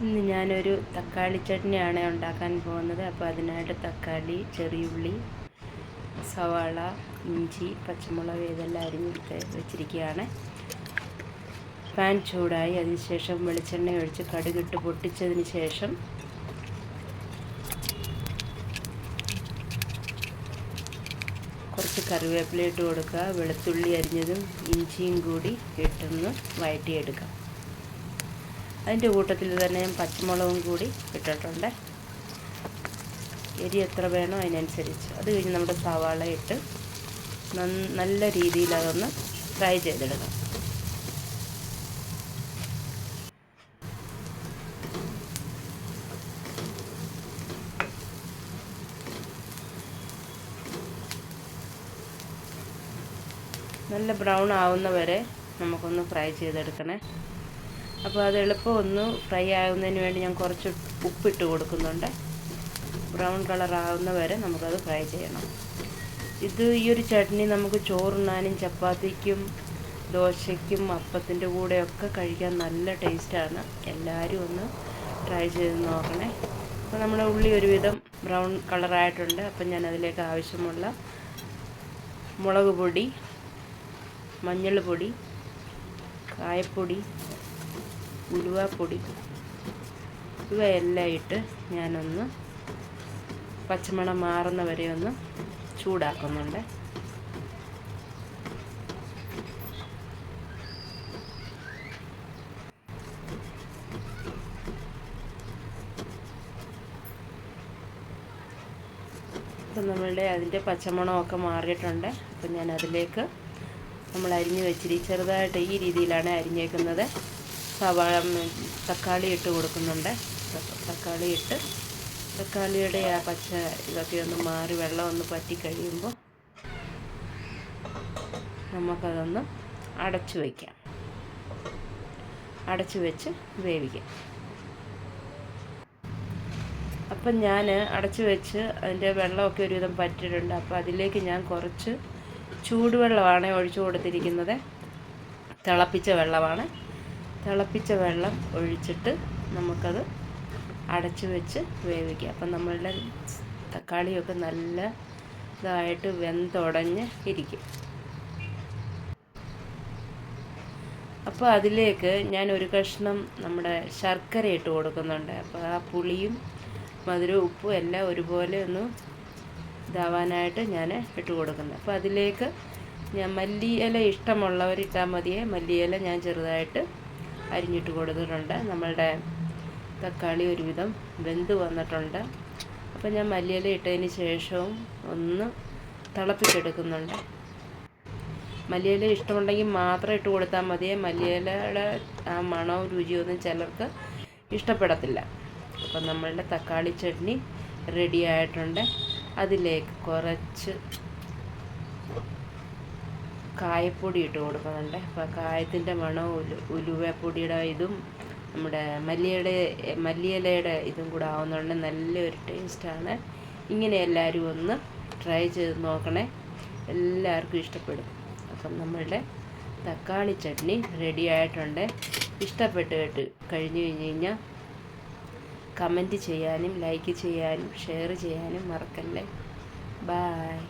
ഇന്ന് ഞാനൊരു തക്കാളി ചട്നിയാണ് ഉണ്ടാക്കാൻ പോകുന്നത്. അപ്പോൾ അതിനായിട്ട് തക്കാളി, ചെറിയുള്ളി, സവാള, ഇഞ്ചി, പച്ചമുളക് ഇതെല്ലാം അരിഞ്ഞിട്ട് വെച്ചിരിക്കുകയാണ്. പാൻ ചൂടായി അതിനുശേഷം വെളിച്ചെണ്ണ ഒഴിച്ച് കടുകിട്ട് പൊട്ടിച്ചതിന് ശേഷം കുറച്ച് കറിവേപ്പില ഇട്ട് കൊടുക്കുക. വെളുത്തുള്ളി അരിഞ്ഞതും ഇഞ്ചിയും കൂടി ഇട്ടൊന്ന് വഴറ്റിയെടുക്കാം. അതിൻ്റെ കൂട്ടത്തിൽ തന്നെ ഞാൻ പച്ചമുളകും കൂടി ഇട്ടിട്ടുണ്ട്. എരി എത്ര വേണോ അതിനനുസരിച്ച്. അത് കഴിഞ്ഞ് നമ്മുടെ സവാള ഇട്ട് നല്ല രീതിയിൽ അതൊന്ന് ഫ്രൈ ചെയ്തെടുക്കാം. നല്ല ബ്രൗൺ ആവുന്ന വരെ നമുക്കൊന്ന് ഫ്രൈ ചെയ്തെടുക്കണേ. അപ്പോൾ അത് എളുപ്പം ഒന്ന് ഫ്രൈ ആകുന്നതിന് വേണ്ടി ഞാൻ കുറച്ച് ഉപ്പിട്ട് കൊടുക്കുന്നുണ്ട്. ബ്രൗൺ കളർ ആകുന്ന വരെ നമുക്കത് ഫ്രൈ ചെയ്യണം. ഈ ഒരു ചട്നി നമുക്ക് ചോറുണ്ണാനും ചപ്പാത്തിക്കും ദോശയ്ക്കും അപ്പത്തിൻ്റെ കൂടെയൊക്കെ കഴിക്കാൻ നല്ല ടേസ്റ്റാണ്. എല്ലാവരും ഒന്ന് ട്രൈ ചെയ്ത് നോക്കണേ. അപ്പോൾ നമ്മുടെ ഉള്ളി ഒരുവിധം ബ്രൗൺ കളറായിട്ടുണ്ട്. അപ്പം ഞാൻ അതിലേക്ക് ആവശ്യമുള്ള മുളക് പൊടി, മഞ്ഞൾപ്പൊടി, കായപ്പൊടി, ഉലുവാപ്പൊടി ഇവയെല്ലാം ഇട്ട് ഞാനൊന്ന് പച്ചമണം മാറുന്ന വരെ ഒന്ന് ചൂടാക്കുന്നുണ്ട്. അപ്പം അതിൻ്റെ പച്ചമണമൊക്കെ മാറിയിട്ടുണ്ട്. അപ്പം ഞാൻ അതിലേക്ക് നമ്മൾ അരിഞ്ഞ് ചെറുതായിട്ട് ഈ രീതിയിലാണ് അരിഞ്ഞേക്കുന്നത്. തക്കാളി ഇട്ട് കൊടുക്കുന്നുണ്ട്. തക്കാളിയുടെ ആ പച്ച ഇതൊക്കെ ഒന്ന് മാറി വെള്ളം ഒന്ന് പറ്റി കഴിയുമ്പോൾ നമുക്കതൊന്ന് അടച്ചു വയ്ക്കാം. അടച്ചു വെച്ച് വേവിക്കാം. അപ്പം ഞാൻ അടച്ചു വെച്ച് അതിൻ്റെ വെള്ളമൊക്കെ ഒരുവിധം പറ്റിയിട്ടുണ്ട്. അപ്പോൾ അതിലേക്ക് ഞാൻ കുറച്ച് ചൂടുവെള്ളമാണ് ഒഴിച്ചു കൊടുത്തിരിക്കുന്നത്. തിളപ്പിച്ച വെള്ളമാണ്. തിളപ്പിച്ച വെള്ളം ഒഴിച്ചിട്ട് നമുക്കത് അടച്ചു വെച്ച് വേവിക്കാം. അപ്പം നമ്മളുടെ തക്കാളിയൊക്കെ നല്ല ഇതായിട്ട് വെന്തുടഞ്ഞ് ഇരിക്കും. അപ്പോൾ അതിലേക്ക് ഞാൻ ഒരു കഷ്ണം നമ്മുടെ ശർക്കര ഇട്ട് കൊടുക്കുന്നുണ്ട്. അപ്പോൾ ആ പുളിയും മധുരവും ഉപ്പും എല്ലാം ഒരുപോലെ ഒന്ന് ഇതാവാനായിട്ട് ഞാൻ ഇട്ട് കൊടുക്കുന്നത്. അപ്പോൾ അതിലേക്ക് ഞാൻ മല്ലിയില ഇഷ്ടമുള്ളവരിട്ടാൽ മതിയേ. മല്ലിയില ഞാൻ ചെറുതായിട്ട് അരിഞ്ഞിട്ട് കൊടുത്തിട്ടുണ്ട്. നമ്മളുടെ തക്കാളി ഒരുവിധം വെന്ത് വന്നിട്ടുണ്ട്. അപ്പോൾ ഞാൻ മല്ലിയില ഇട്ടതിന് ശേഷവും ഒന്ന് തിളപ്പിച്ചെടുക്കുന്നുണ്ട്. മല്ലിയില ഇഷ്ടമുണ്ടെങ്കിൽ മാത്രം ഇട്ട് കൊടുത്താൽ മതിയേ. മല്ലിയിലയുടെ ആ മണവും രുചിയൊന്നും ചിലർക്ക് ഇഷ്ടപ്പെടത്തില്ല. അപ്പം നമ്മളുടെ തക്കാളി ചട്നി റെഡി ആയിട്ടുണ്ട്. അതിലേക്ക് കുറച്ച് കായപ്പൊടി ഇട്ട് കൊടുക്കുന്നുണ്ട്. അപ്പോൾ കായത്തിൻ്റെ മണവും ഉലുവപ്പൊടിയുടെ ഇതും നമ്മുടെ മല്ലിയിലയുടെ ഇതും കൂടെ ആവുന്നതുകൊണ്ട് നല്ലൊരു ടേസ്റ്റാണ്. ഇങ്ങനെ എല്ലാവരും ഒന്ന് ട്രൈ ചെയ്ത് നോക്കണേ. എല്ലാവർക്കും ഇഷ്ടപ്പെടും. അപ്പം നമ്മളുടെ തക്കാളി ചട്നി റെഡി ആയിട്ടുണ്ട്. ഇഷ്ടപ്പെട്ട് കഴിഞ്ഞ് കഴിഞ്ഞാൽ കമൻറ്റ് ചെയ്യാനും ലൈക്ക് ചെയ്യാനും ഷെയർ ചെയ്യാനും മറക്കല്ലേ. ബായ്.